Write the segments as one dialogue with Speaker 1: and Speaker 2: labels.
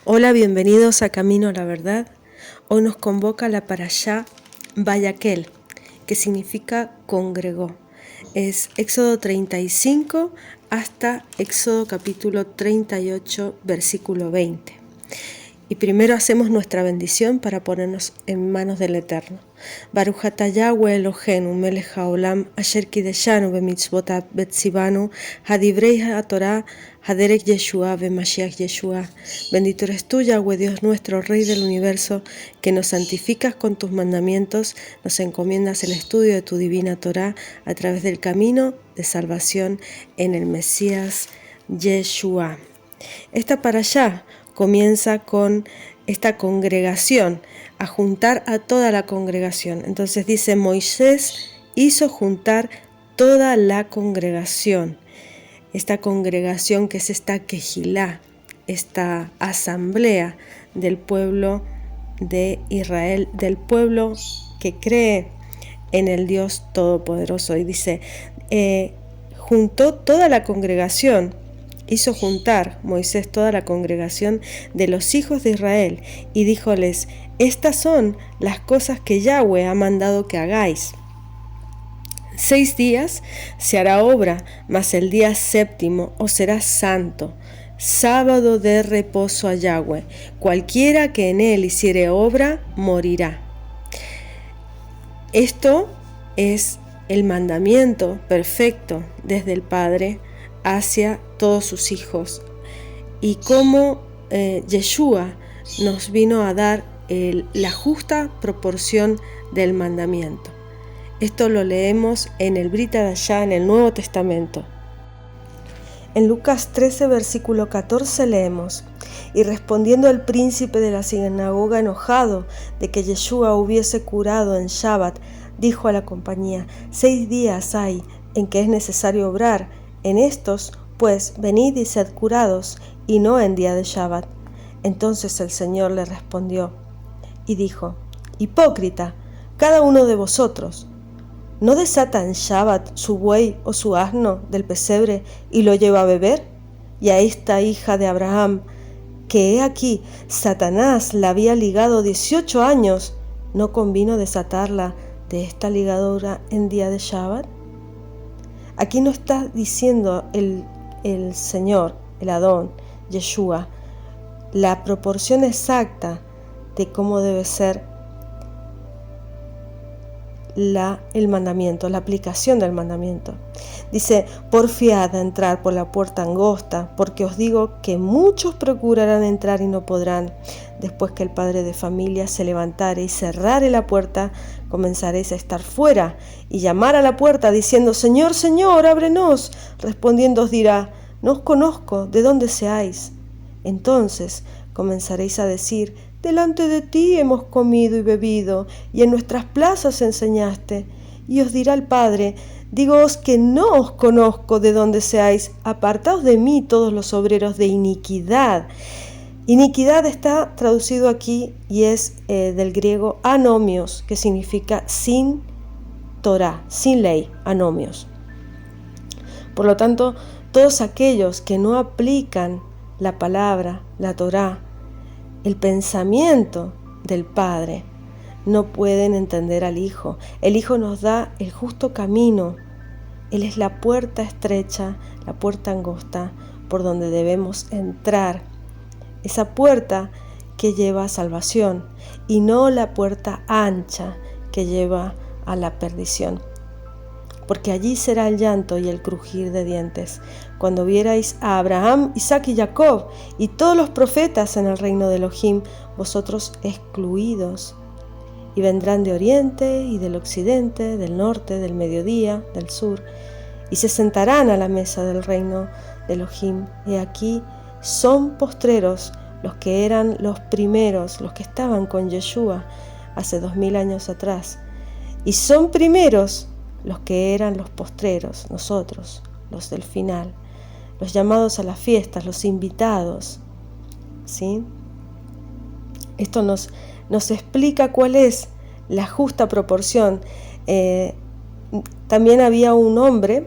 Speaker 1: Hola, bienvenidos a Camino a la Verdad. Hoy nos convoca la parashá Vayakhel, que significa congregó. Es Éxodo 35 hasta Éxodo capítulo 38, versículo 20. Y primero hacemos nuestra bendición para ponernos en manos del Eterno. Baruch atah Yahweh Eloheinu melech haolam asher kideshanu bemitzvotav betzivanu hadivrei haTorah haderech Yeshua bemashiach Yeshua. Bendito eres tú, Yahweh Dios nuestro, Rey del universo, que nos santificas con tus mandamientos, nos encomiendas el estudio de tu divina Torah a través del camino de salvación en el Mesías Yeshua. Esta parashá comienza con esta congregación, a juntar a toda la congregación. Entonces dice, Moisés hizo juntar toda la congregación. Esta congregación que es esta quejilá, esta asamblea del pueblo de Israel, del pueblo que cree en el Dios Todopoderoso. Y dice, juntó toda la congregación. Hizo juntar Moisés toda la congregación de los hijos de Israel y díjoles, estas son las cosas que Yahweh ha mandado que hagáis. 6 días se hará obra, mas el día séptimo os será santo, sábado de reposo a Yahweh. Cualquiera que en él hiciere obra, morirá. Esto es el mandamiento perfecto desde el Padre hacia todos sus hijos, y cómo Yeshua nos vino a dar la justa proporción del mandamiento. Esto lo leemos en el Brit Hadashah, en el Nuevo Testamento. En Lucas 13, versículo 14 leemos, y respondiendo el príncipe de la sinagoga enojado de que Yeshua hubiese curado en Shabbat, dijo a la compañía, 6 días hay en que es necesario obrar. En estos, pues, venid y sed curados, y no en día de Shabbat. Entonces el Señor le respondió y dijo, hipócrita, cada uno de vosotros, ¿no desata en Shabbat su buey o su asno del pesebre y lo lleva a beber? Y a esta hija de Abraham, que he aquí, Satanás la había ligado 18 años, ¿no convino desatarla de esta ligadura en día de Shabbat? Aquí no está diciendo el Señor, el Adón, Yeshua, la proporción exacta de cómo debe ser el mandamiento, la aplicación del mandamiento. Dice, porfiad a entrar por la puerta angosta, porque os digo que muchos procurarán entrar y no podrán. Después que el padre de familia se levantare y cerrare la puerta, comenzaréis a estar fuera y llamar a la puerta diciendo, Señor, Señor, ábrenos. Respondiendo os dirá, no os conozco, ¿de dónde seáis? Entonces comenzaréis a decir, delante de ti hemos comido y bebido, y en nuestras plazas enseñaste. Y os dirá el Padre, dígoos que no os conozco de dónde seáis, apartaos de mí todos los obreros de iniquidad. Iniquidad está traducido aquí y es del griego anomios, que significa sin Torah, sin ley, anomios. Por lo tanto, todos aquellos que no aplican la palabra, la Torah, el pensamiento del Padre, no pueden entender al Hijo. El Hijo nos da el justo camino. Él es la puerta estrecha, la puerta angosta por donde debemos entrar. Esa puerta que lleva a salvación y no la puerta ancha que lleva a la perdición. Porque allí será el llanto y el crujir de dientes, cuando vierais a Abraham, Isaac y Jacob y todos los profetas en el reino de Elohim, vosotros excluidos. Y vendrán de oriente y del occidente, del norte, del mediodía, del sur, y se sentarán a la mesa del reino de Elohim. Y aquí son postreros los que eran los primeros, los que estaban con Yeshua hace 2000 años atrás. Y son primeros los que eran los postreros, nosotros, los del final, los llamados a las fiestas, los invitados. ¿Sí? Esto nos explica cuál es la justa proporción. También había un hombre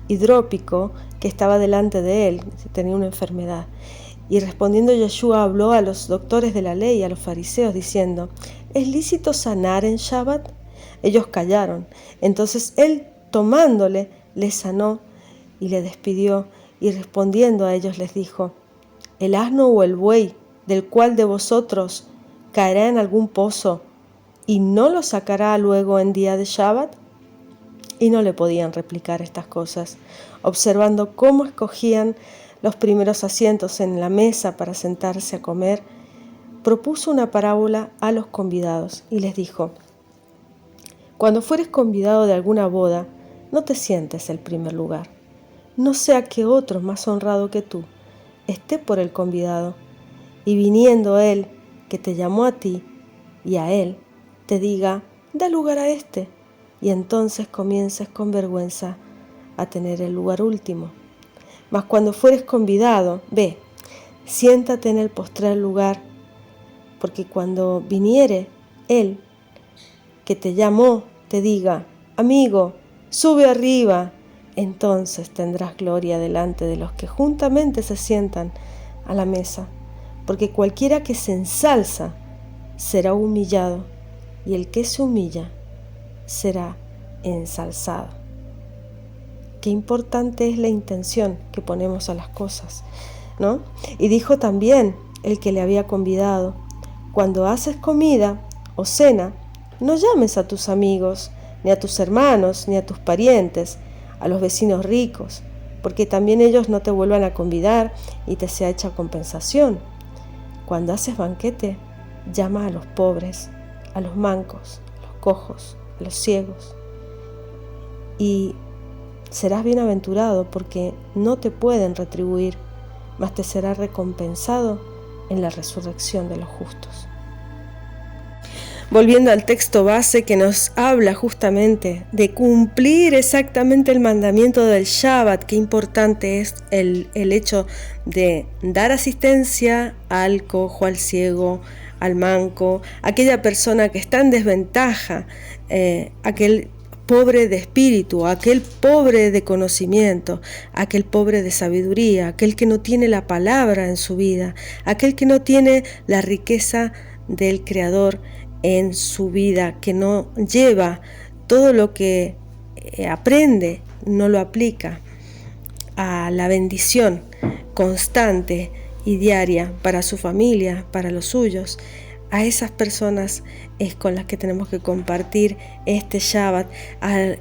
Speaker 1: hidrópico que estaba delante de él, tenía una enfermedad. Y respondiendo Yeshua habló a los doctores de la ley y a los fariseos diciendo: ¿Es lícito sanar en Shabbat? Ellos callaron. Entonces él, tomándole, le sanó y le despidió, y respondiendo a ellos les dijo: ¿El asno o el buey del cual de vosotros caerá en algún pozo y no lo sacará luego en día de Shabbat? Y no le podían replicar estas cosas, observando cómo escogían los primeros asientos en la mesa para sentarse a comer. Propuso una parábola a los convidados y les dijo: Cuando fueres convidado de alguna boda, no te sientes el primer lugar, no sea que otro más honrado que tú esté por el convidado, y viniendo él que te llamó a ti y a él, te diga: da lugar a este, y entonces comiences con vergüenza a tener el lugar último. Mas cuando fueres convidado, ve, siéntate en el postrer lugar, porque cuando viniere él que te llamó, te diga: amigo, sube arriba, entonces tendrás gloria delante de los que juntamente se sientan a la mesa, porque cualquiera que se ensalza será humillado, y el que se humilla será ensalzado. Qué importante es la intención que ponemos a las cosas, ¿no? Y dijo también el que le había convidado: cuando haces comida o cena, no llames a tus amigos, ni a tus hermanos, ni a tus parientes, a los vecinos ricos, porque también ellos no te vuelvan a convidar y te sea hecha compensación. Cuando haces banquete, llama a los pobres, a los mancos, a los cojos, a los ciegos, y serás bienaventurado, porque no te pueden retribuir, mas te será recompensado en la resurrección de los justos. Volviendo al texto base que nos habla justamente de cumplir exactamente el mandamiento del Shabbat, qué importante es el hecho de dar asistencia al cojo, al ciego, al manco, aquella persona que está en desventaja, aquel pobre de espíritu, aquel pobre de conocimiento, aquel pobre de sabiduría, aquel que no tiene la palabra en su vida, aquel que no tiene la riqueza del Creador en su vida, que no lleva todo lo que aprende, no lo aplica a la bendición constante y diaria para su familia, para los suyos. A esas personas es con las que tenemos que compartir este Shabbat,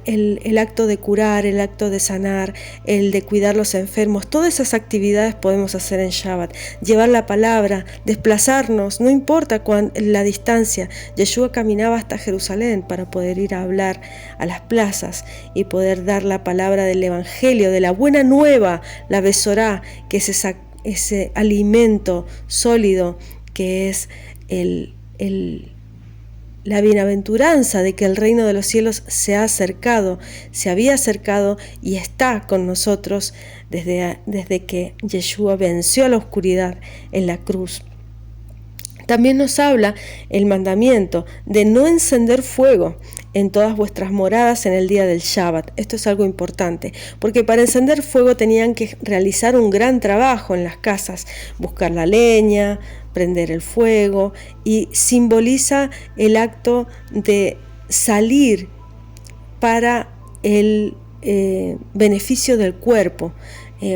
Speaker 1: el acto de curar, el acto de sanar, el de cuidar los enfermos. Todas esas actividades podemos hacer en Shabbat. Llevar la palabra, desplazarnos, no importa la distancia. Yeshua caminaba hasta Jerusalén para poder ir a hablar a las plazas y poder dar la palabra del Evangelio, de la buena nueva, la Besorá, que es ese alimento sólido que es la bienaventuranza de que el reino de los cielos se había acercado y está con nosotros desde que Yeshua venció a la oscuridad en la cruz. También nos habla el mandamiento de no encender fuego en todas vuestras moradas en el día del Shabbat. Esto es algo importante, porque para encender fuego tenían que realizar un gran trabajo en las casas, buscar la leña, prender el fuego, y simboliza el acto de salir para el beneficio del cuerpo,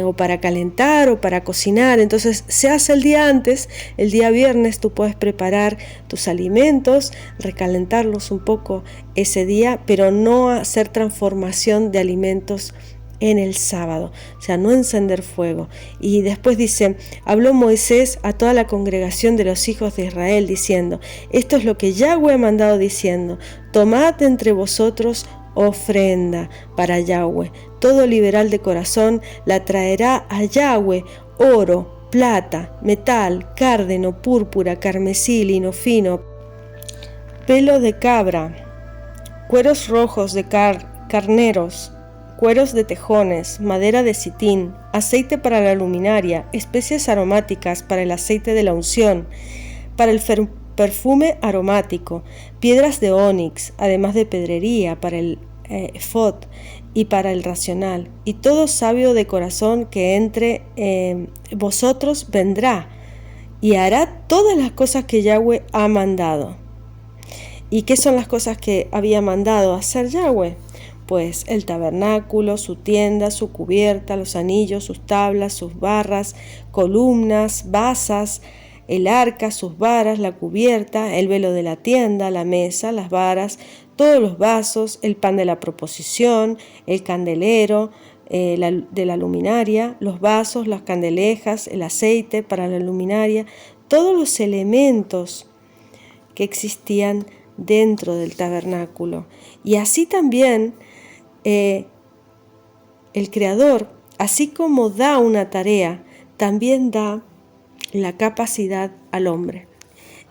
Speaker 1: o para calentar o para cocinar. Entonces se hace el día antes, el día viernes tú puedes preparar tus alimentos, recalentarlos un poco ese día, pero no hacer transformación de alimentos en el sábado, o sea, no encender fuego. Y después dice: habló Moisés a toda la congregación de los hijos de Israel diciendo: esto es lo que Yahweh ha mandado diciendo: tomad entre vosotros ofrenda para Yahweh. Todo liberal de corazón la traerá a Yahweh: oro, plata, metal, cárdeno, púrpura, carmesí, lino fino, pelo de cabra, cueros rojos de carneros, cueros de tejones, madera de sitín, aceite para la luminaria, especias aromáticas para el aceite de la unción, para el perfume aromático, piedras de ónix, además de pedrería para el efod, y para el racional, y todo sabio de corazón que entre vosotros vendrá y hará todas las cosas que Yahweh ha mandado. ¿Y qué son las cosas que había mandado hacer Yahweh? Pues el tabernáculo, su tienda, su cubierta, los anillos, sus tablas, sus barras, columnas, basas, el arca, sus varas, la cubierta, el velo de la tienda, la mesa, las varas, todos los vasos, el pan de la proposición, el candelero de la luminaria, los vasos, las candelejas, el aceite para la luminaria, todos los elementos que existían dentro del tabernáculo. Y así también el Creador, así como da una tarea, también da la capacidad al hombre.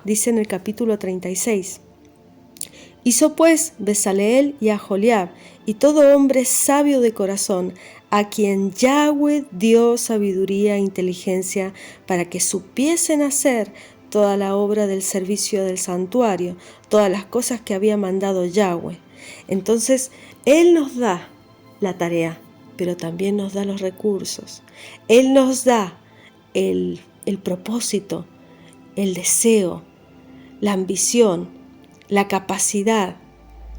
Speaker 1: Dice en el capítulo 36: hizo pues Bezaleel y Aholiab y todo hombre sabio de corazón, a quien Yahweh dio sabiduría e inteligencia para que supiesen hacer toda la obra del servicio del santuario, todas las cosas que había mandado Yahweh. Entonces, Él nos da la tarea, pero también nos da los recursos. Él nos da el propósito, el deseo, la ambición, la capacidad,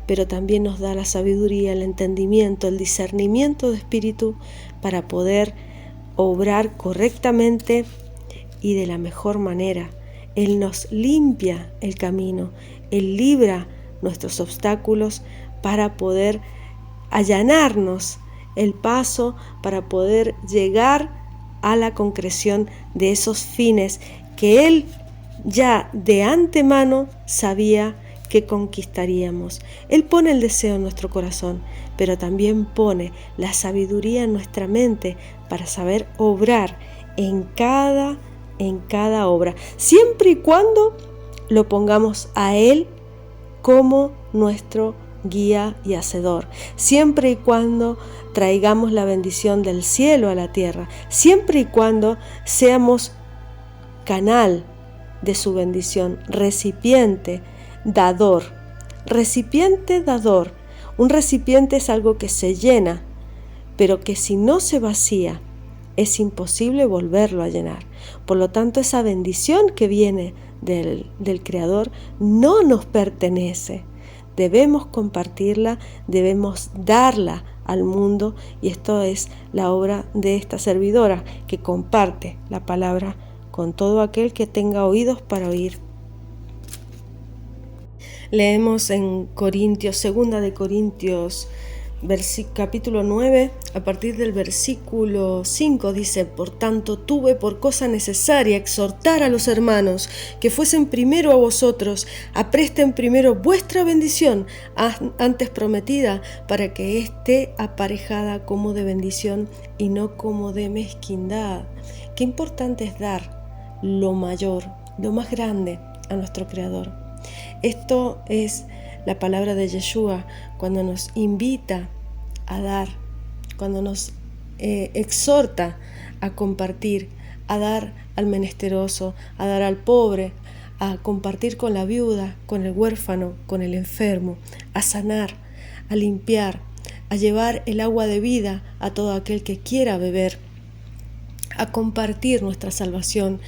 Speaker 1: pero también nos da la sabiduría, el entendimiento, el discernimiento de espíritu para poder obrar correctamente y de la mejor manera. Él nos limpia el camino, Él libra nuestros obstáculos para poder allanarnos el paso, para poder llegar a la concreción de esos fines que Él ya de antemano sabía que conquistaríamos. Él pone el deseo en nuestro corazón, pero también pone la sabiduría en nuestra mente para saber obrar en cada obra, siempre y cuando lo pongamos a Él como nuestro guía y hacedor, siempre y cuando traigamos la bendición del cielo a la tierra, siempre y cuando seamos canal de su bendición, recipiente dador. Un recipiente es algo que se llena, pero que si no se vacía, es imposible volverlo a llenar. Por lo tanto, esa bendición que viene del Creador no nos pertenece. Debemos compartirla, debemos darla al mundo, y esto es la obra de esta servidora, que comparte la palabra con todo aquel que tenga oídos para oír. Leemos en Corintios, 2 de Corintios, capítulo 9, a partir del versículo 5, dice: por tanto tuve por cosa necesaria exhortar a los hermanos que fuesen primero a vosotros, apresten primero vuestra bendición antes prometida, para que esté aparejada como de bendición y no como de mezquindad. Qué importante es dar lo mayor, lo más grande a nuestro Creador. Esto es la palabra de Yeshua cuando nos invita a dar, cuando nos exhorta a compartir, a dar al menesteroso, a dar al pobre, a compartir con la viuda, con el huérfano, con el enfermo, a sanar, a limpiar, a llevar el agua de vida a todo aquel que quiera beber, a compartir nuestra salvación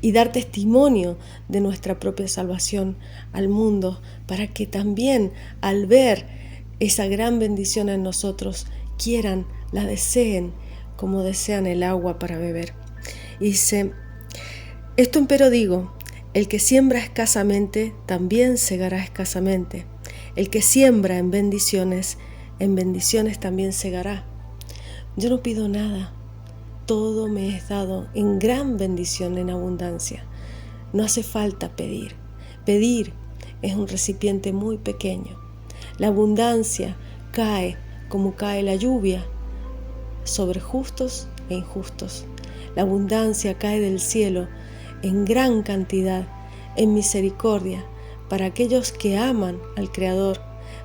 Speaker 1: y dar testimonio de nuestra propia salvación al mundo, para que también al ver esa gran bendición en nosotros quieran, la deseen como desean el agua para beber. Y dice: esto empero digo, el que siembra escasamente también segará escasamente, el que siembra en bendiciones también segará. Yo no pido nada, todo me es dado en gran bendición, en abundancia. No hace falta pedir. Pedir es un recipiente muy pequeño. La abundancia cae como cae la lluvia sobre justos e injustos. La abundancia cae del cielo en gran cantidad, en misericordia, para aquellos que aman al Creador,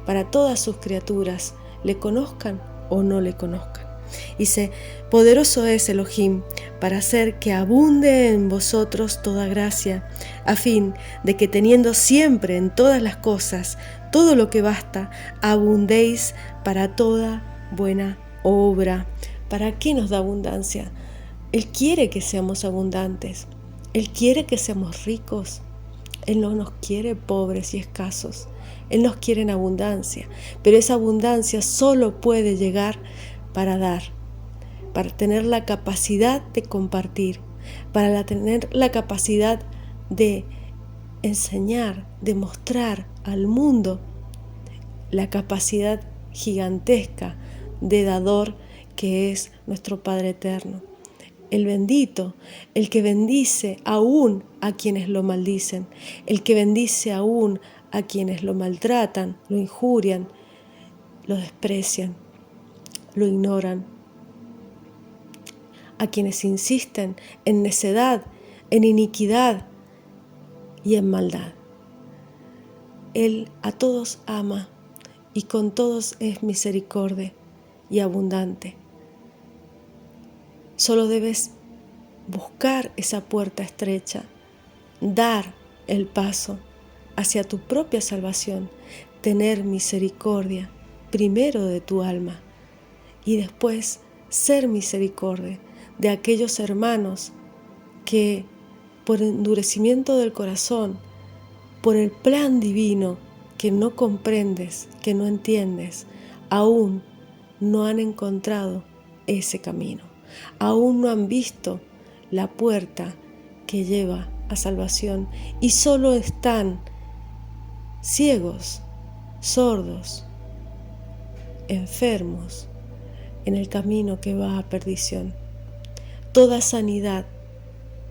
Speaker 1: para todas sus criaturas, le conozcan o no le conozcan. Dice: poderoso es Elohim para hacer que abunde en vosotros toda gracia, a fin de que teniendo siempre en todas las cosas todo lo que basta, abundéis para toda buena obra. ¿Para qué nos da abundancia? Él quiere que seamos abundantes. Él quiere que seamos ricos. Él no nos quiere pobres y escasos. Él nos quiere en abundancia. Pero esa abundancia solo puede llegar para dar, para tener la capacidad de compartir, para tener la capacidad de enseñar, de mostrar al mundo la capacidad gigantesca de dador que es nuestro Padre Eterno. El bendito, el que bendice aún a quienes lo maldicen, el que bendice aún a quienes lo maltratan, lo injurian, lo desprecian, lo ignoran, a quienes insisten en necedad, en iniquidad y en maldad. Él a todos ama y con todos es misericordia y abundante. Solo debes buscar esa puerta estrecha, dar el paso hacia tu propia salvación, tener misericordia primero de tu alma y después ser misericordia de aquellos hermanos que por endurecimiento del corazón, por el plan divino que no comprendes, que no entiendes, aún no han encontrado ese camino. Aún no han visto la puerta que lleva a salvación y solo están ciegos, sordos, enfermos en el camino que va a perdición. Toda sanidad,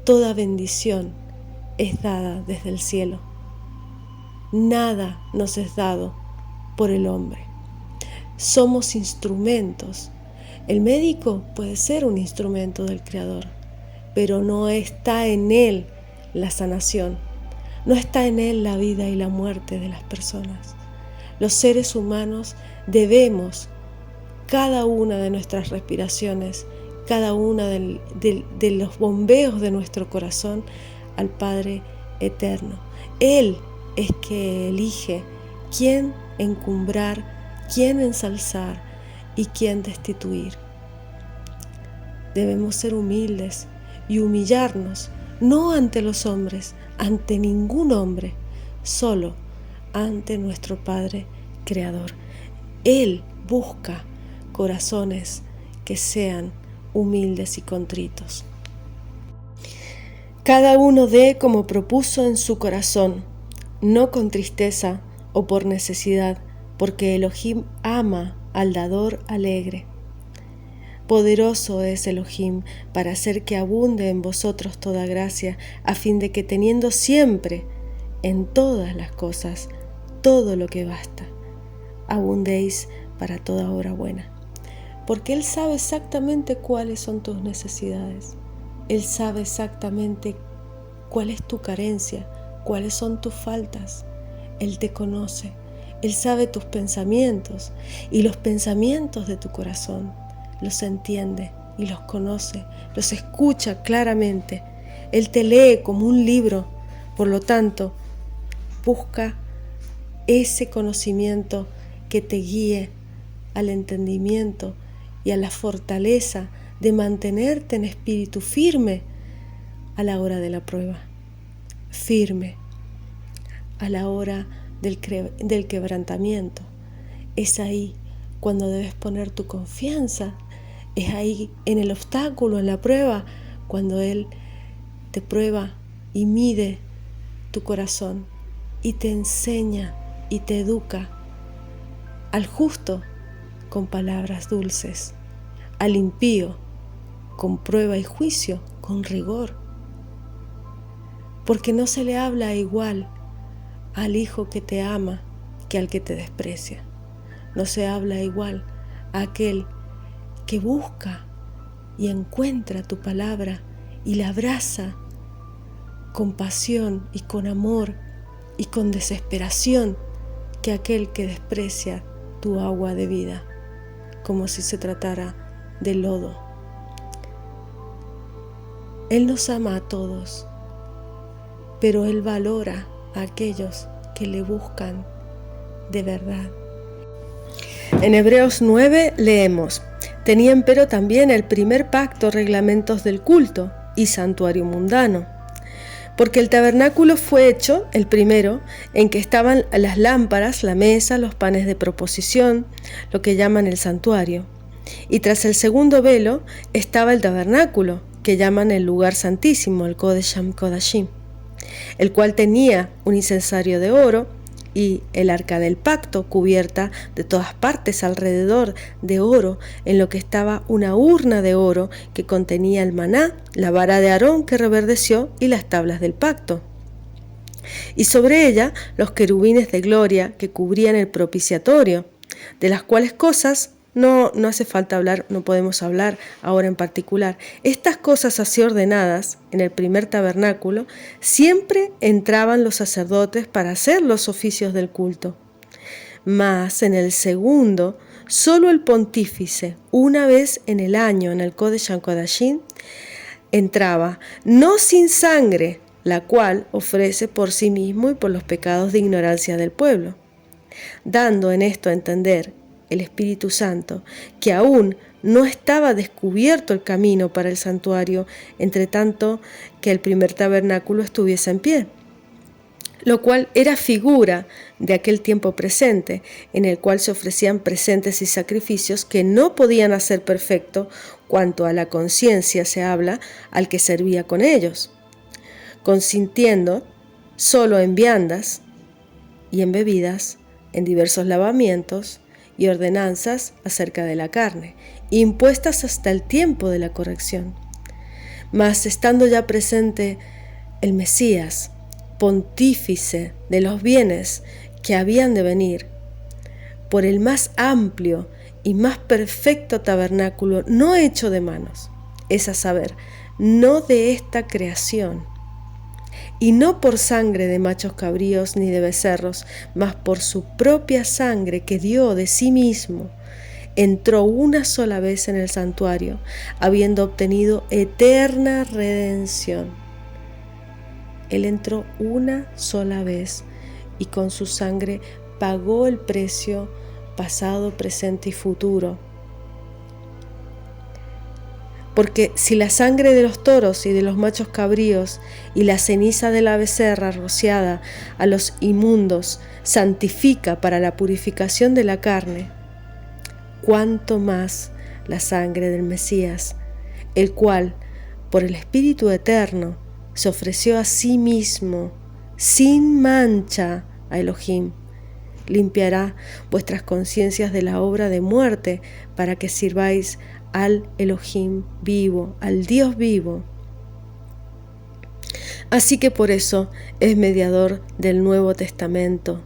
Speaker 1: toda bendición es dada desde el cielo. Nada nos es dado por el hombre. Somos instrumentos. El médico puede ser un instrumento del Creador, pero no está en él la sanación, no está en él la vida y la muerte de las personas. Los seres humanos debemos, cada una de nuestras respiraciones, cada una de los bombeos de nuestro corazón, al Padre Eterno. Él es que elige quién encumbrar, quién ensalzar y quién destituir. Debemos ser humildes y humillarnos, no ante los hombres, ante ningún hombre, solo ante nuestro Padre Creador. Él busca corazones que sean humildes y contritos. Cada uno dé como propuso en su corazón, no con tristeza o por necesidad, porque Elohim ama al dador alegre. Poderoso es Elohim para hacer que abunde en vosotros toda gracia, a fin de que teniendo siempre en todas las cosas todo lo que basta, abundéis para toda obra buena. Porque Él sabe exactamente cuáles son tus necesidades. Él sabe exactamente cuál es tu carencia, cuáles son tus faltas. Él te conoce. Él sabe tus pensamientos y los pensamientos de tu corazón. Los entiende y los conoce, los escucha claramente. Él te lee como un libro. Por lo tanto, busca ese conocimiento que te guíe al entendimiento y a la fortaleza de mantenerte en espíritu firme a la hora de la prueba, firme a la hora del quebrantamiento. Es ahí cuando debes poner tu confianza, es ahí en el obstáculo, en la prueba, cuando Él te prueba y mide tu corazón y te enseña y te educa. Al justo con palabras dulces, al impío con prueba y juicio, con rigor. Porque no se le habla igual al hijo que te ama que al que te desprecia. No se habla igual a aquel que busca y encuentra tu palabra y la abraza con pasión y con amor y con desesperación que aquel que desprecia tu agua de vida, como si se tratara de lodo. Él nos ama a todos, pero Él valora a aquellos que le buscan de verdad. En Hebreos 9 leemos: tenía empero también el primer pacto reglamentos del culto y santuario mundano. Porque el tabernáculo fue hecho, el primero, en que estaban las lámparas, la mesa, los panes de proposición, lo que llaman el santuario. Y tras el segundo velo estaba el tabernáculo, que llaman el lugar santísimo, el Kodesh HaKodashim, el cual tenía un incensario de oro, y el arca del pacto, cubierta de todas partes alrededor de oro, en lo que estaba una urna de oro que contenía el maná, la vara de Aarón que reverdeció y las tablas del pacto. Y sobre ella los querubines de gloria que cubrían el propiciatorio, de las cuales cosas no hace falta hablar, no podemos hablar ahora en particular. Estas cosas así ordenadas en el primer tabernáculo, siempre entraban los sacerdotes para hacer los oficios del culto. Mas en el segundo, solo el pontífice, una vez en el año en el Kodesh HaKodashim, entraba, no sin sangre, la cual ofrece por sí mismo y por los pecados de ignorancia del pueblo, dando en esto a entender el Espíritu Santo que aún no estaba descubierto el camino para el santuario, entre tanto que el primer tabernáculo estuviese en pie, lo cual era figura de aquel tiempo presente, en el cual se ofrecían presentes y sacrificios que no podían hacer perfecto cuanto a la conciencia se habla al que servía con ellos, consintiendo solo en viandas y en bebidas, en diversos lavamientos y ordenanzas acerca de la carne, impuestas hasta el tiempo de la corrección. Mas estando ya presente el Mesías, pontífice de los bienes que habían de venir, por el más amplio y más perfecto tabernáculo no hecho de manos, es a saber, no de esta creación, y no por sangre de machos cabríos ni de becerros, mas por su propia sangre que dio de sí mismo, entró una sola vez en el santuario, habiendo obtenido eterna redención. Él entró una sola vez y con su sangre pagó el precio pasado, presente y futuro. Porque si la sangre de los toros y de los machos cabríos y la ceniza de la becerra rociada a los inmundos santifica para la purificación de la carne, cuánto más la sangre del Mesías, el cual, por el Espíritu Eterno, se ofreció a sí mismo, sin mancha, a Elohim, limpiará vuestras conciencias de la obra de muerte para que sirváis al Elohim vivo, al Dios vivo. Así que por eso es mediador del Nuevo Testamento,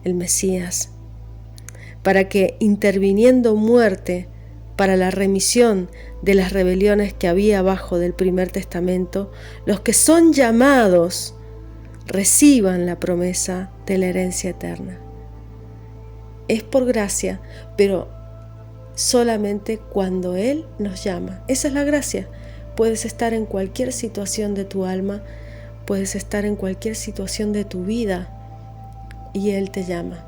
Speaker 1: el Mesías, para que interviniendo muerte para la remisión de las rebeliones que había abajo del primer testamento, los que son llamados reciban la promesa de la herencia eterna. Es por gracia, pero solamente cuando Él nos llama. Esa es la gracia. Puedes estar en cualquier situación de tu alma, puedes estar en cualquier situación de tu vida y Él te llama.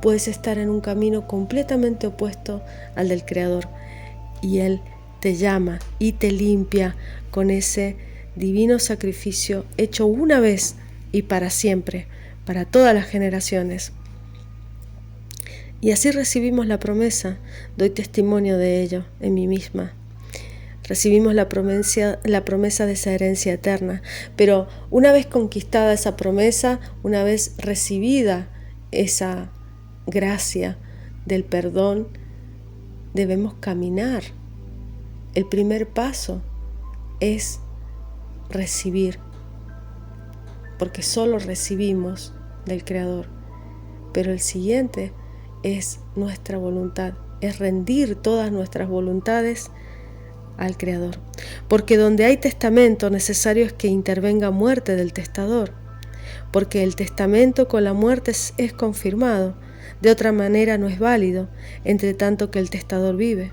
Speaker 1: Puedes estar en un camino completamente opuesto al del Creador y Él te llama y te limpia con ese divino sacrificio hecho una vez y para siempre, para todas las generaciones. Y así recibimos la promesa, doy testimonio de ello en mí misma. Recibimos la promesa de esa herencia eterna, pero una vez conquistada esa promesa, una vez recibida esa gracia del perdón, debemos caminar. El primer paso es recibir, porque solo recibimos del Creador, pero el siguiente es nuestra voluntad, es rendir todas nuestras voluntades al Creador. Porque donde hay testamento, necesario es que intervenga muerte del testador, porque el testamento con la muerte es confirmado, de otra manera no es válido, entre tanto que el testador vive.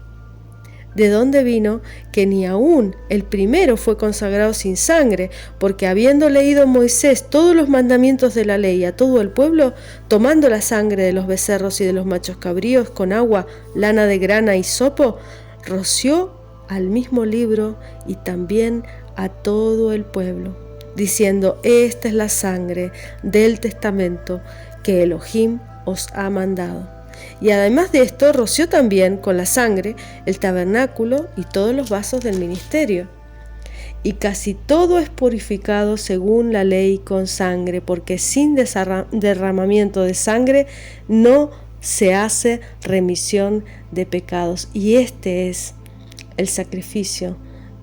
Speaker 1: ¿De dónde vino que ni aún el primero fue consagrado sin sangre? Porque habiendo leído Moisés todos los mandamientos de la ley a todo el pueblo, tomando la sangre de los becerros y de los machos cabríos con agua, lana de grana y hisopo, roció al mismo libro y también a todo el pueblo, diciendo: esta es la sangre del testamento que Elohim os ha mandado. Y además de esto, roció también con la sangre el tabernáculo y todos los vasos del ministerio. Y casi todo es purificado según la ley con sangre, porque sin derramamiento de sangre no se hace remisión de pecados. Y este es el sacrificio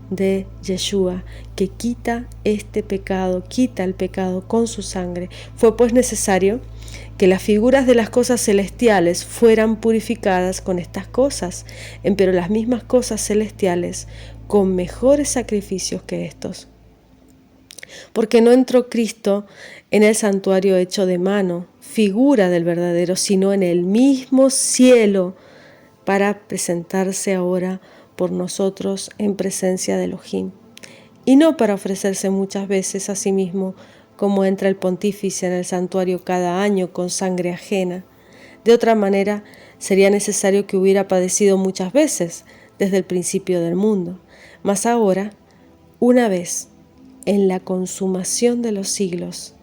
Speaker 1: de Yeshua, que quita este pecado, quita el pecado con su sangre. Fue pues necesario que las figuras de las cosas celestiales fueran purificadas con estas cosas, empero las mismas cosas celestiales con mejores sacrificios que estos. Porque no entró Cristo en el santuario hecho de mano, figura del verdadero, sino en el mismo cielo, para presentarse ahora por nosotros en presencia de Elohim, y no para ofrecerse muchas veces a sí mismo, como entra el pontífice en el santuario cada año con sangre ajena. De otra manera, sería necesario que hubiera padecido muchas veces desde el principio del mundo. Mas ahora, una vez, en la consumación de los siglos,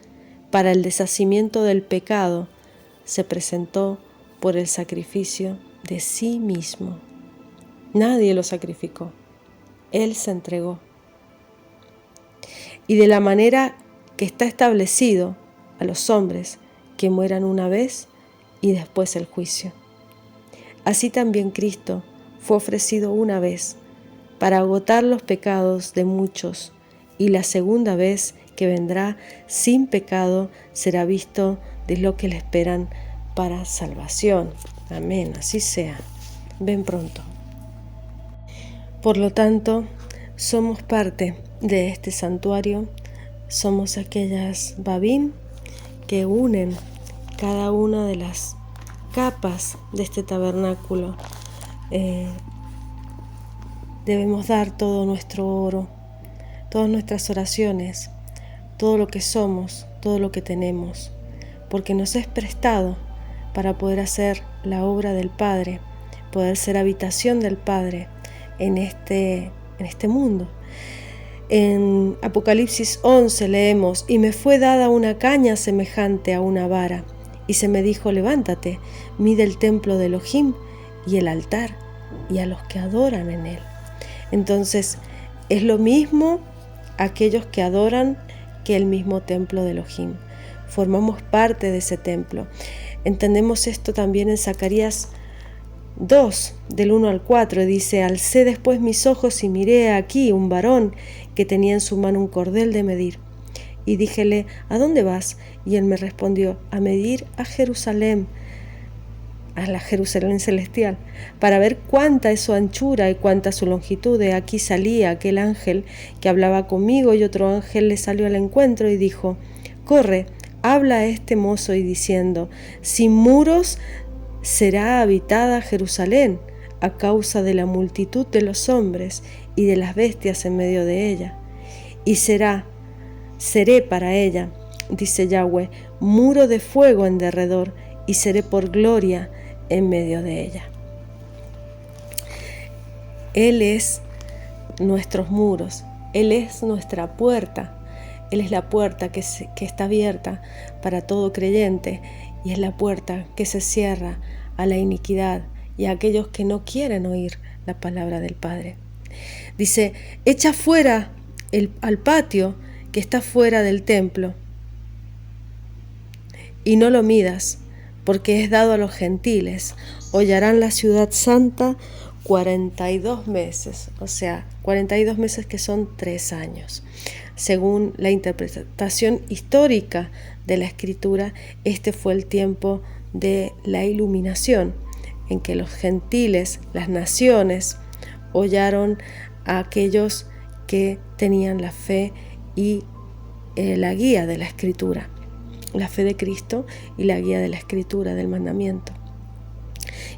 Speaker 1: para el deshacimiento del pecado, se presentó por el sacrificio de sí mismo. Nadie lo sacrificó. Él se entregó. Y de la manera que está establecido a los hombres que mueran una vez y después el juicio. Así también Cristo fue ofrecido una vez para agotar los pecados de muchos, y la segunda vez que vendrá sin pecado será visto de lo que le esperan para salvación. Amén, así sea. Ven pronto. Por lo tanto, somos parte de este santuario. Somos aquellas babín que unen cada una de las capas de este tabernáculo. Debemos dar todo nuestro oro, todas nuestras oraciones, todo lo que somos, todo lo que tenemos, porque nos es prestado para poder hacer la obra del Padre, poder ser habitación del Padre en este mundo. En Apocalipsis 11 leemos: y me fue dada una caña semejante a una vara, y se me dijo: levántate, mide el templo de Elohim y el altar, y a los que adoran en él. Entonces, es lo mismo aquellos que adoran que el mismo templo de Elohim. Formamos parte de ese templo. Entendemos esto también en Zacarías 2, del 1 al 4, dice: alcé después mis ojos y miré aquí un varón que tenía en su mano un cordel de medir. Y díjele: ¿a dónde vas? Y él me respondió: a medir a Jerusalén, a la Jerusalén celestial, para ver cuánta es su anchura y cuánta su longitud. De aquí salía aquel ángel que hablaba conmigo, y otro ángel le salió al encuentro y dijo: corre, habla a este mozo y diciendo: sin muros será habitada Jerusalén a causa de la multitud de los hombres y de las bestias en medio de ella. Y seré para ella, dice Yahweh, muro de fuego en derredor, y seré por gloria en medio de ella. Él es nuestros muros, Él es nuestra puerta, Él es la puerta que está abierta para todo creyente, y es la puerta que se cierra a la iniquidad y a aquellos que no quieren oír la palabra del Padre. Dice: echa fuera al patio que está fuera del templo, y no lo midas, porque es dado a los gentiles. Hollarán la ciudad santa 42 meses, o sea, 42 meses que son 3 años. Según la interpretación histórica de la Escritura, este fue el tiempo de la iluminación, en que los gentiles, las naciones, hollaron a aquellos que tenían la fe y la guía de la Escritura, la fe de Cristo y la guía de la Escritura, del mandamiento.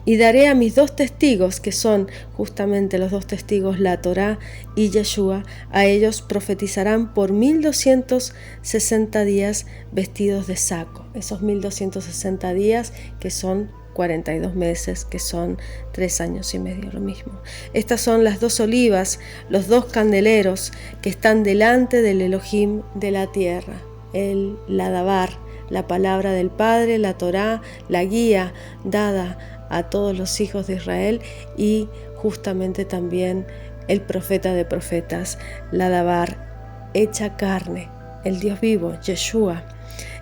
Speaker 1: y daré a mis 2 testigos, que son justamente los 2 testigos, la Torá y Yeshua, a ellos profetizarán por 1260 días vestidos de saco. Esos 1260 días que son 42 meses, que son 3 años y medio, lo mismo. Estas son las 2 olivas, los 2 candeleros que están delante del Elohim de la tierra, el Ladabar, la palabra del Padre, la Torá, la guía dada a todos los hijos de Israel, y justamente también el profeta de profetas, Ladabar, hecha carne, el Dios vivo, Yeshua.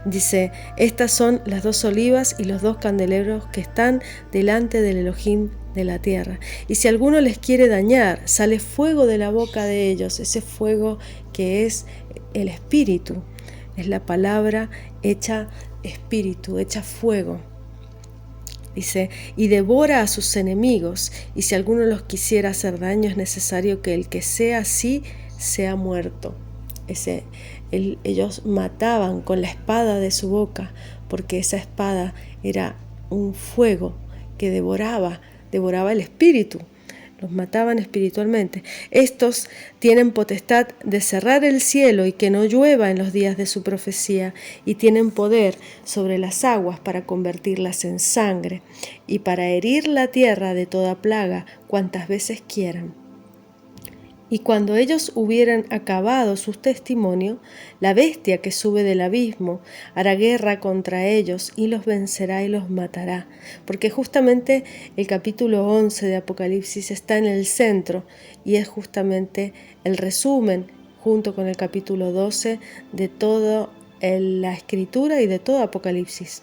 Speaker 1: Dice, estas son las 2 olivas y los 2 candeleros que están delante del Elohim de la tierra. Y si alguno les quiere dañar, sale fuego de la boca de ellos, ese fuego que es el espíritu, es la palabra hecha espíritu, hecha fuego. Dice, y devora a sus enemigos, y si alguno los quisiera hacer daño, es necesario que el que sea así sea muerto. Ellos mataban con la espada de su boca, porque esa espada era un fuego que devoraba el espíritu. Los mataban espiritualmente. Estos tienen potestad de cerrar el cielo y que no llueva en los días de su profecía, y tienen poder sobre las aguas para convertirlas en sangre y para herir la tierra de toda plaga cuantas veces quieran. Y cuando ellos hubieran acabado su testimonio, la bestia que sube del abismo hará guerra contra ellos y los vencerá y los matará. Porque justamente el capítulo 11 de Apocalipsis está en el centro y es justamente el resumen, junto con el capítulo 12, de toda la escritura y de todo Apocalipsis.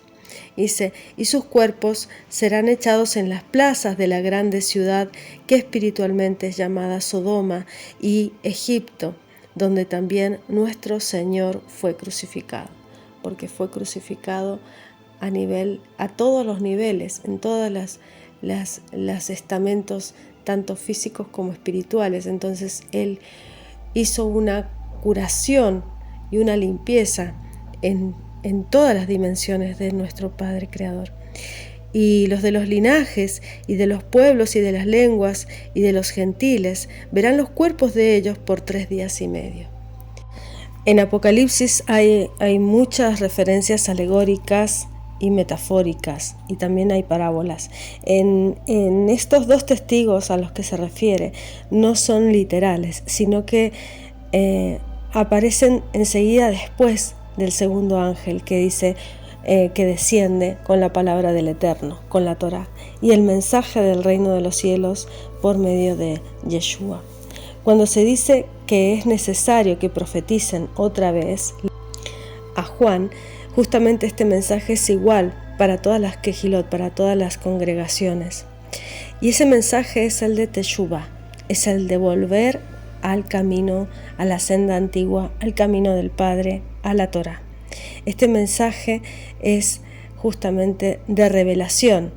Speaker 1: Dice, y sus cuerpos serán echados en las plazas de la grande ciudad que espiritualmente es llamada Sodoma y Egipto, donde también nuestro Señor fue crucificado, porque fue crucificado a todos los niveles, en todas las estamentos, tanto físicos como espirituales. Entonces Él hizo una curación y una limpieza en todas las dimensiones de nuestro Padre Creador. Y los de los linajes y de los pueblos y de las lenguas y de los gentiles verán los cuerpos de ellos por 3 días y medio. En Apocalipsis hay muchas referencias alegóricas y metafóricas, y también hay parábolas. En estos 2 testigos a los que se refiere no son literales, sino que aparecen enseguida después del segundo ángel, que dice que desciende con la palabra del Eterno, con la Torá, y el mensaje del reino de los cielos por medio de Yeshua. Cuando se dice que es necesario que profeticen otra vez a Juan, justamente este mensaje es igual para todas las Kehilot, para todas las congregaciones. Y ese mensaje es el de Teshuvah, es el de volver al camino, a la senda antigua, al camino del Padre, a la Torá. Este mensaje es justamente de revelación,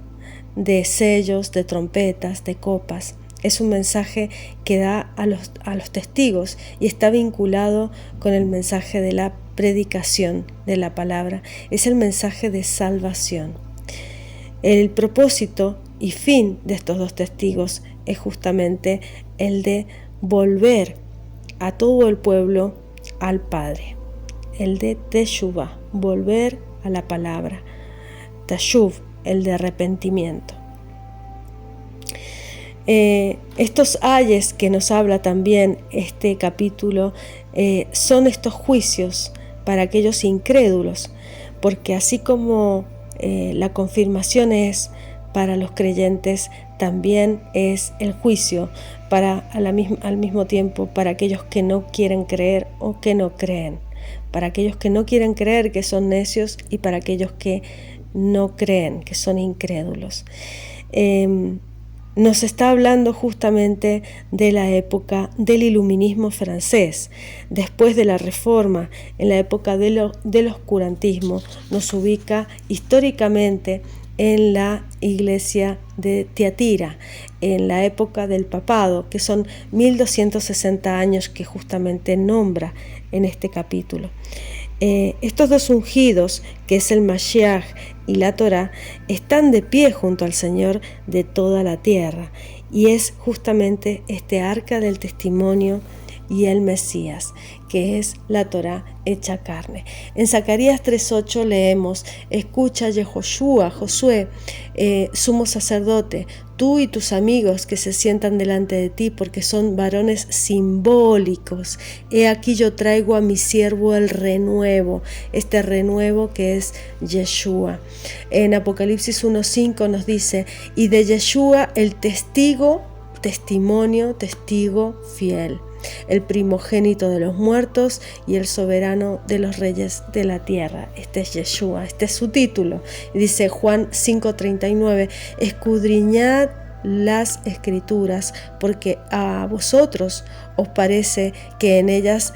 Speaker 1: de sellos, de trompetas, de copas. Es un mensaje que da a los testigos y está vinculado con el mensaje de la predicación de la palabra. Es el mensaje de salvación. El propósito y fin de estos 2 testigos es justamente el de volver a todo el pueblo al Padre. El de Teshuvah, volver a la palabra. Tashuv, el de arrepentimiento. Estos ayes que nos habla también este capítulo son estos juicios para aquellos incrédulos, porque así como la confirmación es para los creyentes, también es el juicio al mismo tiempo para aquellos que no quieren creer o que no creen. Para aquellos que no quieren creer, que son necios, y para aquellos que no creen, que son incrédulos. Nos está hablando justamente de la época del iluminismo francés. Después de la Reforma, en la época del oscurantismo, nos ubica históricamente en la iglesia de Tiatira, en la época del papado, que son 1260 años que justamente nombra en este capítulo. Estos dos ungidos, que es el Mashiach y la Torá, están de pie junto al Señor de toda la tierra, y es justamente este arca del testimonio y el Mesías, que es la Torá hecha carne. En Zacarías 3:8 leemos: escucha, Yehoshua, Josué, sumo sacerdote, tú y tus amigos que se sientan delante de ti, porque son varones simbólicos. He aquí yo traigo a mi siervo el renuevo, este renuevo que es Yeshua. En Apocalipsis 1:5 nos dice: y de Yeshua el testigo fiel, el primogénito de los muertos y el soberano de los reyes de la tierra. Este es Yeshua, este es su título. Y dice Juan 5:39: escudriñad las escrituras, porque a vosotros os parece que en ellas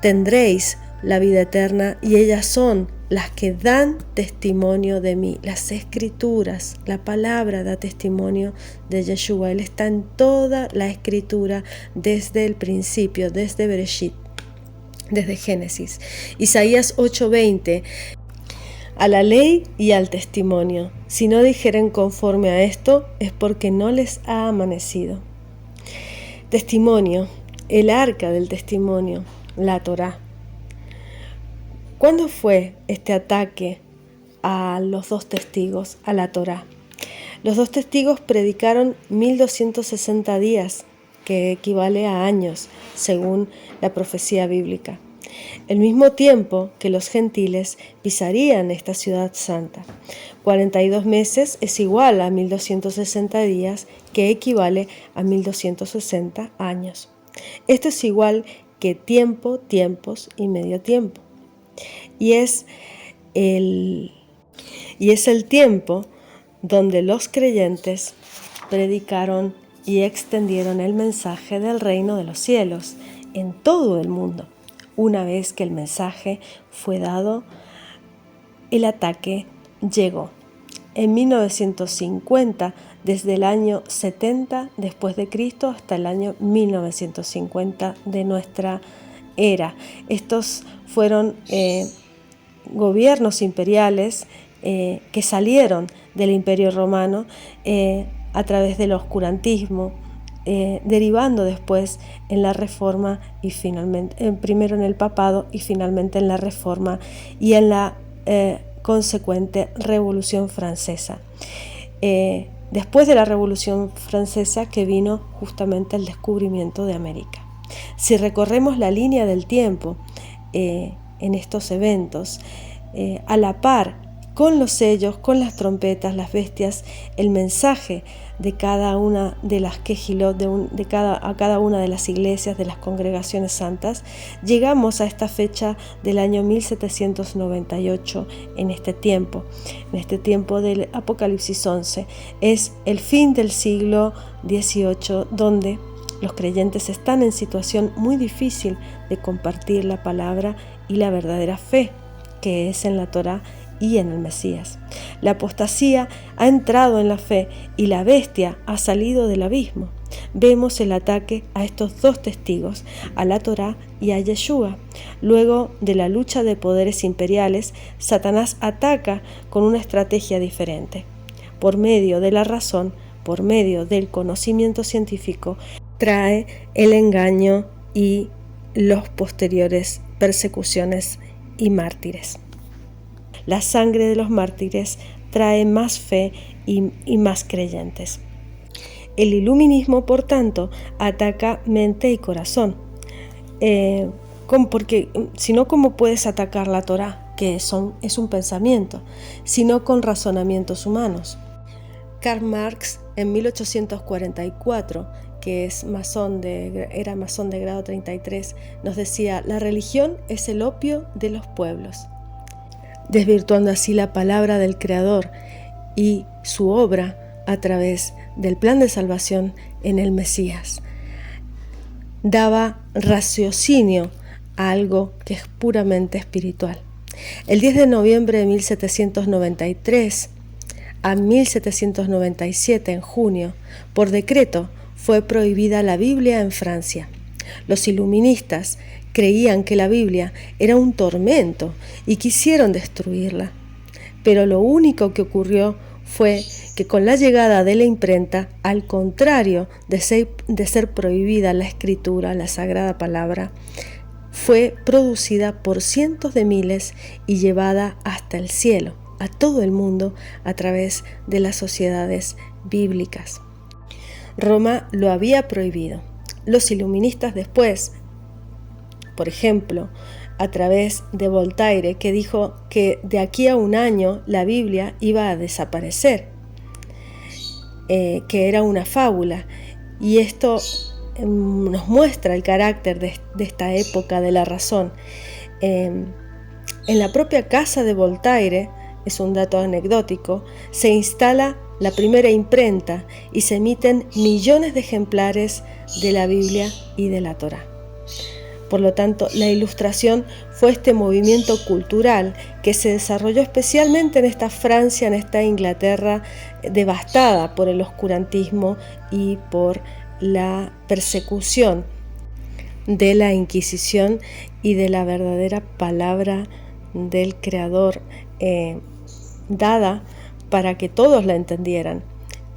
Speaker 1: tendréis la vida eterna, y ellas son las que dan testimonio de mí. Las escrituras, la palabra da testimonio de Yeshua. Él está en toda la escritura desde el principio, desde Bereshit, desde Génesis. Isaías 8:20: a la ley y al testimonio. Si no dijeren conforme a esto, es porque no les ha amanecido. Testimonio, el arca del testimonio, la Torá. ¿Cuándo fue este ataque a los dos testigos, a la Torá? Los dos testigos predicaron 1260 días, que equivale a años, según la profecía bíblica. El mismo tiempo que los gentiles pisarían esta ciudad santa. 42 meses es igual a 1260 días, que equivale a 1260 años. Esto es igual que tiempo, tiempos y medio tiempo. Y es el tiempo donde los creyentes predicaron y extendieron el mensaje del reino de los cielos en todo el mundo. Una vez que el mensaje fue dado, el ataque llegó. En 1950, desde el año 70 después de Cristo hasta el año 1950 de nuestra era. Estos fueron gobiernos imperiales que salieron del Imperio Romano a través del oscurantismo, derivando después en la Reforma y finalmente, primero en el Papado y finalmente en la Reforma y en la consecuente Revolución Francesa. Después de la Revolución Francesa, que vino justamente el descubrimiento de América. Si recorremos la línea del tiempo en estos eventos, a la par con los sellos, con las trompetas, las bestias, el mensaje de cada una de las quejilot, a cada una de las iglesias, de las congregaciones santas, llegamos a esta fecha del año 1798 en este tiempo del Apocalipsis 11. Es el fin del siglo XVIII, donde los creyentes están en situación muy difícil de compartir la palabra y la verdadera fe, que es en la Torá y en el Mesías. La apostasía ha entrado en la fe y la bestia ha salido del abismo. Vemos el ataque a estos dos testigos, a la Torá y a Yeshua. Luego de la lucha de poderes imperiales, Satanás ataca con una estrategia diferente. Por medio de la razón, por medio del conocimiento científico, trae el engaño y los posteriores persecuciones y mártires. La sangre de los mártires trae más fe y más creyentes. El iluminismo, por tanto, ataca mente y corazón. Porque si no, ¿cómo puedes atacar la Torá, que es un pensamiento, sino con razonamientos humanos? Karl Marx, en 1844, que era masón de grado 33, nos decía: la religión es el opio de los pueblos, desvirtuando así la palabra del Creador y su obra a través del plan de salvación en el Mesías. Daba raciocinio a algo que es puramente espiritual. El 10 de noviembre de 1793 a 1797, en junio, por decreto, fue prohibida la Biblia en Francia. Los iluministas, creían que la Biblia era un tormento y quisieron destruirla. Pero lo único que ocurrió fue que con la llegada de la imprenta, al contrario de ser prohibida la escritura, la sagrada palabra, fue producida por cientos de miles y llevada hasta el cielo, a todo el mundo, a través de las sociedades bíblicas. Roma lo había prohibido. Los iluministas después, por ejemplo, a través de Voltaire, que dijo que de aquí a un año la Biblia iba a desaparecer, que era una fábula, y esto nos muestra el carácter de esta época de la razón. En la propia casa de Voltaire, es un dato anecdótico, se instala la primera imprenta y se emiten millones de ejemplares de la Biblia y de la Torá. Por lo tanto, la Ilustración fue este movimiento cultural que se desarrolló especialmente en esta Francia, en esta Inglaterra devastada por el oscurantismo y por la persecución de la Inquisición y de la verdadera palabra del Creador dada para que todos la entendieran.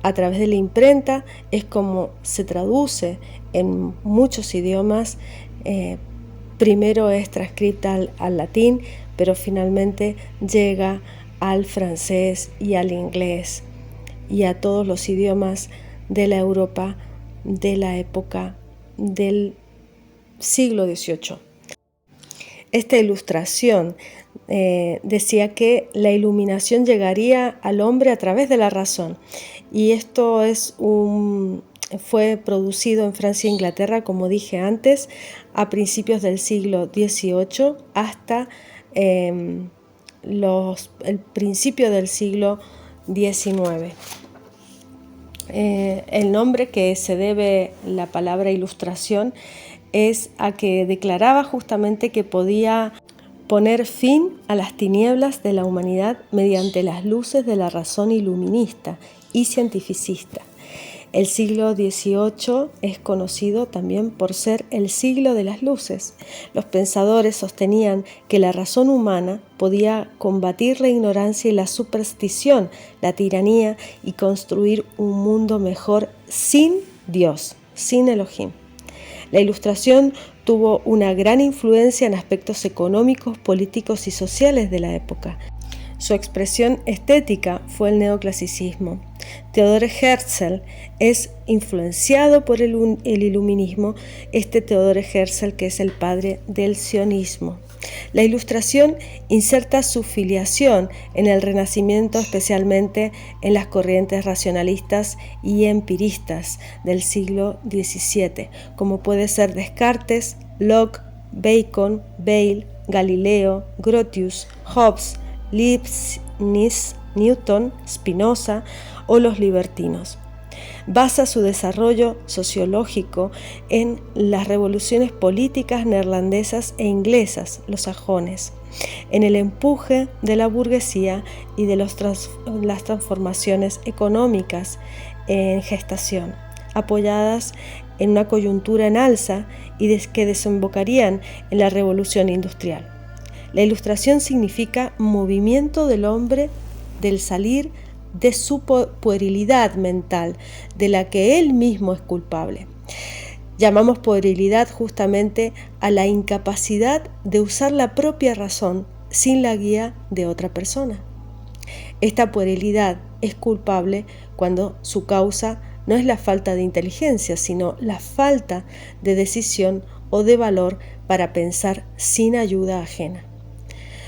Speaker 1: A través de la imprenta es como se traduce en muchos idiomas. Primero es transcrita al latín, pero finalmente llega al francés y al inglés y a todos los idiomas de la Europa de la época del siglo XVIII. Esta ilustración decía que la iluminación llegaría al hombre a través de la razón, y esto fue producido en Francia e Inglaterra, como dije antes, a principios del siglo XVIII hasta el principio del siglo XIX. El nombre que se debe la palabra ilustración es a que declaraba justamente que podía poner fin a las tinieblas de la humanidad mediante las luces de la razón iluminista y cientificista. El siglo XVIII es conocido también por ser el siglo de las luces. Los pensadores sostenían que la razón humana podía combatir la ignorancia y la superstición, la tiranía, y construir un mundo mejor sin Dios, sin Elohim. La Ilustración tuvo una gran influencia en aspectos económicos, políticos y sociales de la época. Su expresión estética fue el neoclasicismo. Theodor Herzl es influenciado por el iluminismo, Theodor Herzl, que es el padre del sionismo. La Ilustración inserta su filiación en el Renacimiento, especialmente en las corrientes racionalistas y empiristas del siglo XVII, como puede ser Descartes, Locke, Bacon, Bayle, Galileo, Grotius, Hobbes, Leibniz, Newton, Spinoza o los libertinos. Basa su desarrollo sociológico en las revoluciones políticas neerlandesas e inglesas, los sajones, en el empuje de la burguesía y de las transformaciones económicas en gestación, apoyadas en una coyuntura en alza y que desembocarían en la revolución industrial. La Ilustración significa movimiento del hombre del salir de su puerilidad mental, de la que él mismo es culpable. Llamamos puerilidad justamente a la incapacidad de usar la propia razón sin la guía de otra persona. Esta puerilidad es culpable cuando su causa no es la falta de inteligencia, sino la falta de decisión o de valor para pensar sin ayuda ajena.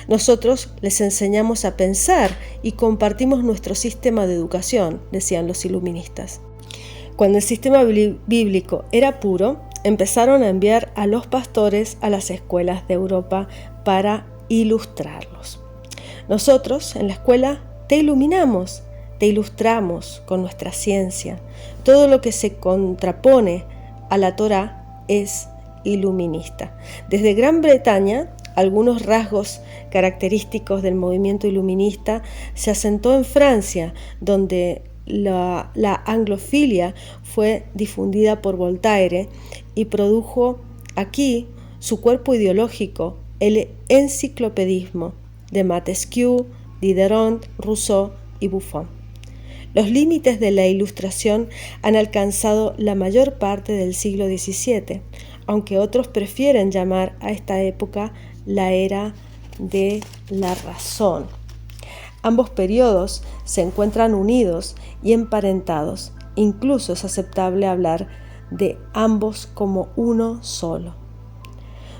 Speaker 1: Nosotros les enseñamos a pensar y compartimos nuestro sistema de educación, decían los iluministas. Cuando el sistema bíblico era puro, empezaron a enviar a los pastores a las escuelas de Europa para ilustrarlos. Nosotros en la escuela te iluminamos, te ilustramos con nuestra ciencia. Todo lo que se contrapone a la Torá es iluminista. Desde Gran Bretaña, algunos rasgos característicos del movimiento iluminista se asentó en Francia, donde la anglofilia fue difundida por Voltaire y produjo aquí su cuerpo ideológico, el enciclopedismo de Montesquieu, Diderot, Rousseau y Buffon. Los límites de la Ilustración han alcanzado la mayor parte del siglo XVII, aunque otros prefieren llamar a esta época la era de la razón. Ambos periodos se encuentran unidos y emparentados. Incluso es aceptable hablar de ambos como uno solo.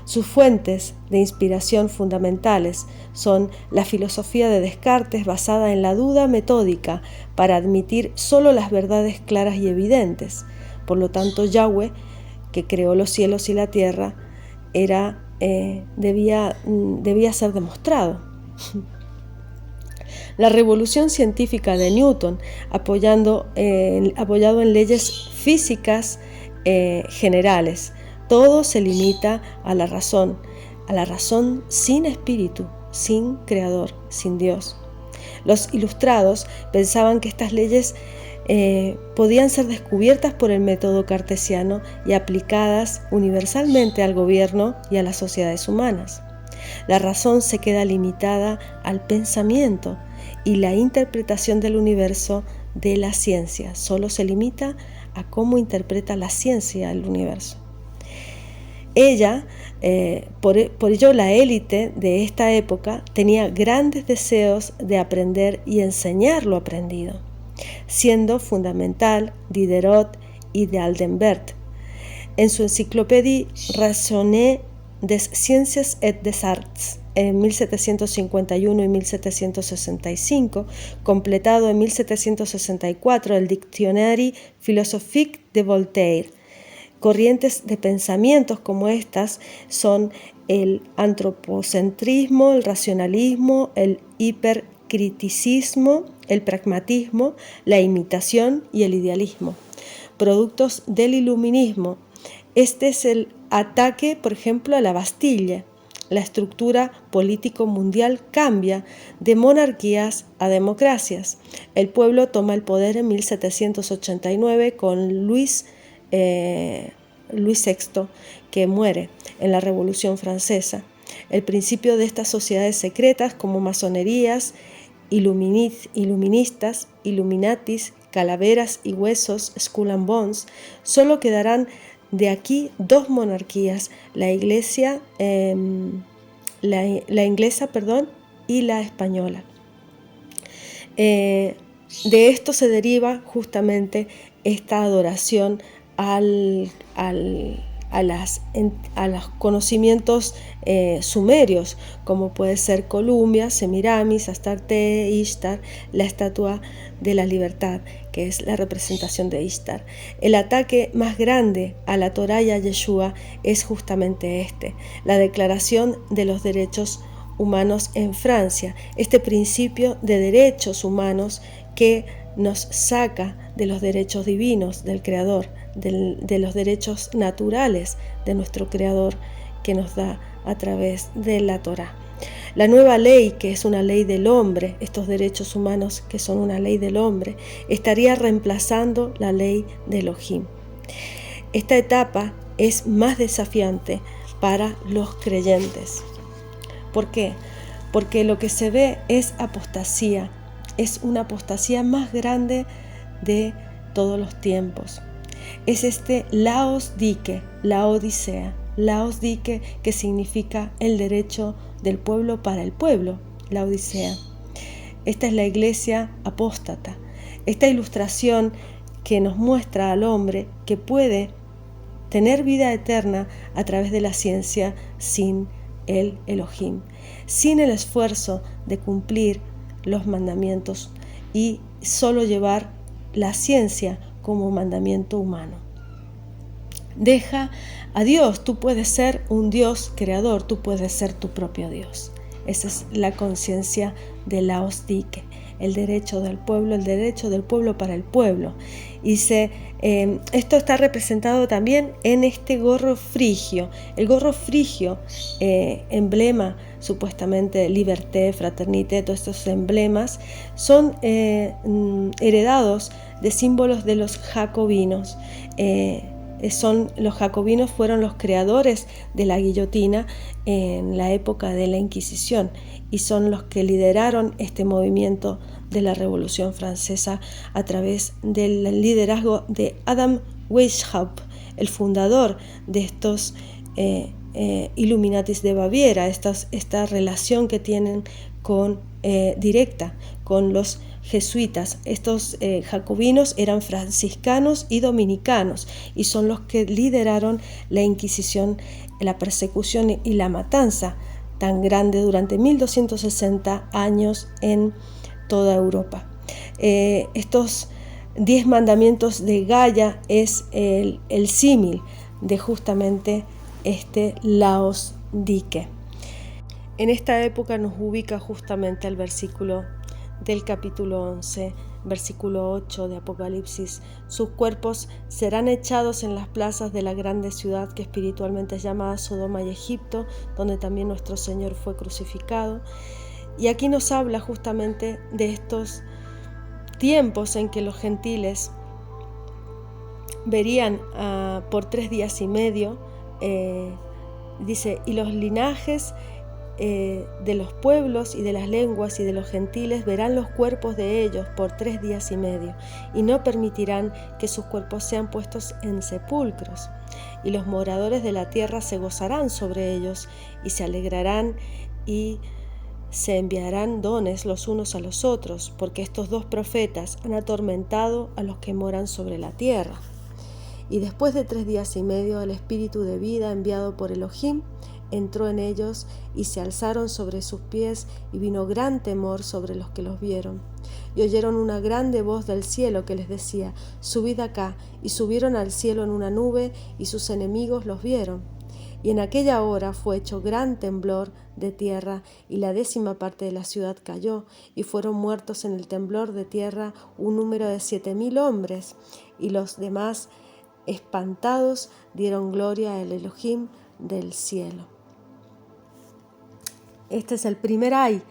Speaker 1: Sus fuentes de inspiración fundamentales son la filosofía de Descartes basada en la duda metódica para admitir solo las verdades claras y evidentes. Por lo tanto, Yahweh, que creó los cielos y la tierra, debía ser demostrado. La revolución científica de Newton, apoyado en leyes físicas generales, todo se limita a la razón sin espíritu, sin creador, sin Dios. Los ilustrados pensaban que estas leyes podían ser descubiertas por el método cartesiano y aplicadas universalmente al gobierno y a las sociedades humanas. La razón se queda limitada al pensamiento y la interpretación del universo de la ciencia solo se limita a cómo interpreta la ciencia el universo. Por ello la élite de esta época tenía grandes deseos de aprender y enseñar lo aprendido, siendo fundamental Diderot y de Aldenbert. En su enciclopédie Raisonné des Sciences et des Arts, en 1751 y 1765, completado en 1764 el Dictionnaire philosophique de Voltaire. Corrientes de pensamientos como estas son el antropocentrismo, el racionalismo, el hipercriticismo, el pragmatismo, la imitación y el idealismo. Productos del iluminismo. Este es el ataque, por ejemplo, a la Bastilla. La estructura político mundial cambia de monarquías a democracias. El pueblo toma el poder en 1789 con Luis VI, que muere en la Revolución Francesa. El principio de estas sociedades secretas como masonerías, iluministas, illuminatis, calaveras y huesos, Skull and Bones, solo quedarán de aquí dos monarquías, la inglesa y la española. De esto se deriva justamente esta adoración a los conocimientos sumerios, como puede ser Columbia, Semiramis, Astarte, Ishtar, la estatua de la libertad, que es la representación de Ishtar. El ataque más grande a la Torá y a Yeshua es justamente la declaración de los derechos humanos en Francia, este principio de derechos humanos que nos saca de los derechos divinos del Creador, de los derechos naturales de nuestro Creador que nos da a través de la Torá. La nueva ley, que es una ley del hombre, estos derechos humanos que son una ley del hombre, estaría reemplazando la ley de Elohim. Esta etapa es más desafiante para los creyentes. ¿Por qué? Porque lo que se ve es apostasía, es una apostasía más grande de todos los tiempos. Es Laos Dike, la Odisea, Laos Dike, que significa el derecho del pueblo para el pueblo, la Odisea. Esta es la iglesia apóstata, esta ilustración que nos muestra al hombre que puede tener vida eterna a través de la ciencia sin el Elohim, sin el esfuerzo de cumplir los mandamientos y solo llevar la ciencia como mandamiento humano. Deja a Dios, tú puedes ser un Dios creador, tú puedes ser tu propio Dios. Esa es la conciencia de Laos Dike, el derecho del pueblo para el pueblo. Esto está representado también en este gorro frigio. El gorro frigio, emblema supuestamente de liberté, fraternité, todos estos emblemas son heredados de símbolos de los jacobinos. Los jacobinos fueron los creadores de la guillotina en la época de la Inquisición y son los que lideraron este movimiento de la Revolución Francesa a través del liderazgo de Adam Weishaupt, el fundador de estos Illuminatis de Baviera, esta relación que tienen directa con los jesuitas. Estos jacobinos eran franciscanos y dominicanos y son los que lideraron la Inquisición, la persecución y la matanza tan grande durante 1260 años en toda Europa. Estos 10 mandamientos de Gaia es el símil de justamente este Laos Dike. En esta época nos ubica justamente el versículo del capítulo 11, versículo 8 de Apocalipsis. Sus cuerpos serán echados en las plazas de la grande ciudad que espiritualmente es llamada Sodoma y Egipto, donde también nuestro Señor fue crucificado. Y aquí nos habla justamente de estos tiempos en que los gentiles verían por 3 días y medio, dice, y los linajes de los pueblos y de las lenguas y de los gentiles verán los cuerpos de ellos por 3 días y medio, y no permitirán que sus cuerpos sean puestos en sepulcros. Y los moradores de la tierra se gozarán sobre ellos, y se alegrarán, y se enviarán dones los unos a los otros, porque estos 2 profetas han atormentado a los que moran sobre la tierra. Y después de 3 días y medio, el espíritu de vida enviado por Elohim entró en ellos, y se alzaron sobre sus pies, y vino gran temor sobre los que los vieron. Y oyeron una grande voz del cielo que les decía: subid acá. Y subieron al cielo en una nube, y sus enemigos los vieron. Y en aquella hora fue hecho gran temblor de tierra, y la 10ª parte de la ciudad cayó, y fueron muertos en el temblor de tierra un número de 7,000 hombres, y los demás, espantados, dieron gloria al Elohim del cielo. Este es el primer ay,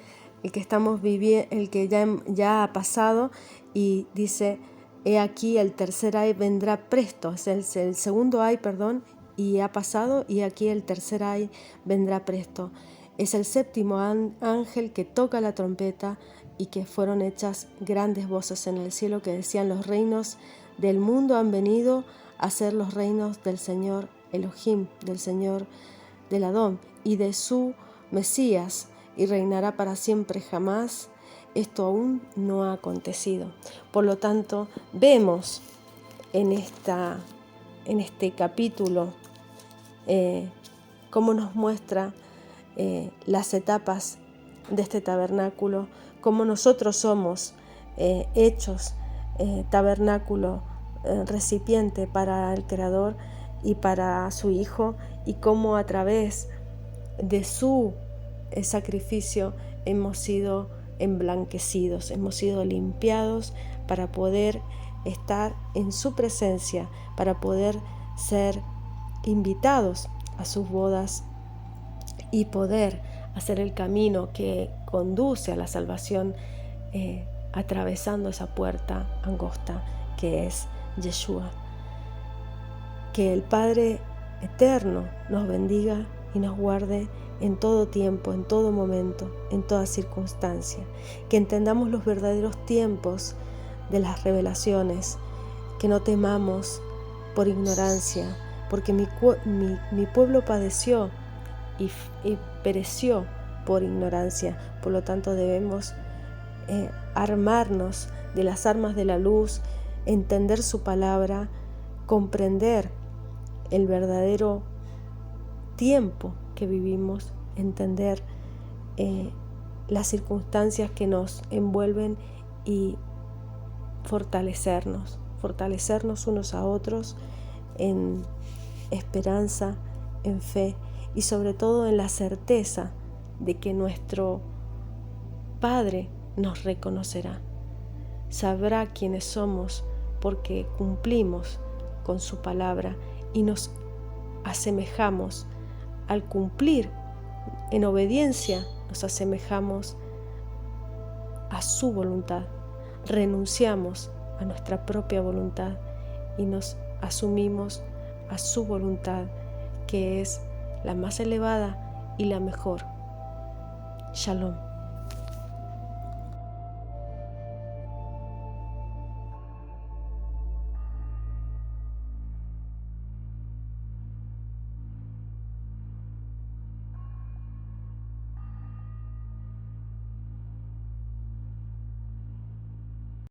Speaker 1: el que estamos viviendo, el que ya ha pasado, y dice: he aquí el tercer ay vendrá presto. Es el segundo ay, y ha pasado, y aquí el tercer ay vendrá presto. Es el 7º ángel que toca la trompeta, y que fueron hechas grandes voces en el cielo que decían: los reinos del mundo han venido a ser los reinos del Señor Elohim, del Señor del Adón y de su Mesías, y reinará para siempre jamás. Esto aún no ha acontecido. Por lo tanto, vemos en este capítulo cómo nos muestra las etapas de este tabernáculo, cómo nosotros somos hechos tabernáculo, recipiente para el Creador y para su Hijo, y cómo a través de su sacrificio hemos sido emblanquecidos, hemos sido limpiados para poder estar en su presencia, para poder ser invitados a sus bodas y poder hacer el camino que conduce a la salvación, atravesando esa puerta angosta que es Yeshua. Que el Padre eterno nos bendiga y nos guarde en todo tiempo, en todo momento, en toda circunstancia. Que entendamos los verdaderos tiempos de las revelaciones, que no temamos por ignorancia, porque mi pueblo padeció y pereció por ignorancia. Por lo tanto, debemos armarnos de las armas de la luz, entender su palabra, comprender el verdadero tiempo que vivimos, entender las circunstancias que nos envuelven y fortalecernos unos a otros en esperanza, en fe y sobre todo en la certeza de que nuestro Padre nos reconocerá, sabrá quiénes somos porque cumplimos con su palabra y nos asemejamos. Al cumplir en obediencia, nos asemejamos a su voluntad, renunciamos a nuestra propia voluntad y nos asumimos a su voluntad, que es la más elevada y la mejor. Shalom.